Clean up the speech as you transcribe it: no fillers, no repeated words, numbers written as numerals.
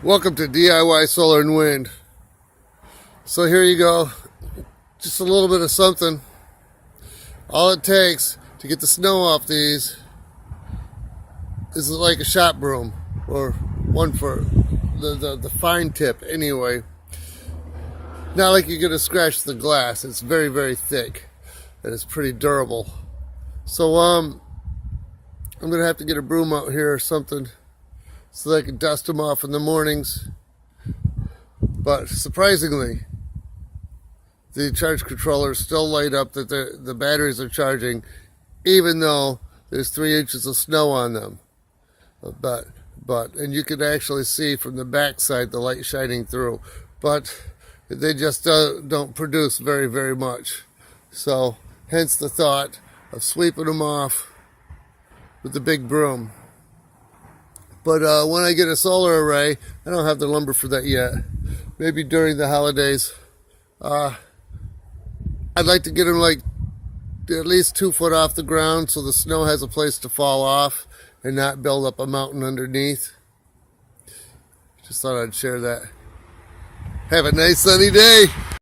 Welcome to DIY Solar and Wind. So here you go, just a little bit of something. All it takes to get the snow off these is like a shop broom, or one for the fine tip anyway. Not like you're gonna scratch the glass. It's very, very thick and it's pretty durable. So I'm gonna have to get a broom out here or something so that I can dust them off in the mornings. But surprisingly, the charge controllers still light up that the batteries are charging, even though there's 3 inches of snow on them. And you can actually see from the back side the light shining through. But they just don't produce very, very much. So hence the thought of sweeping them off with the big broom. But when I get a solar array, I don't have the lumber for that yet. Maybe during the holidays. I'd like to get them like at least 2 foot off the ground so the snow has a place to fall off and not build up a mountain underneath. Just thought I'd share that. Have a nice sunny day.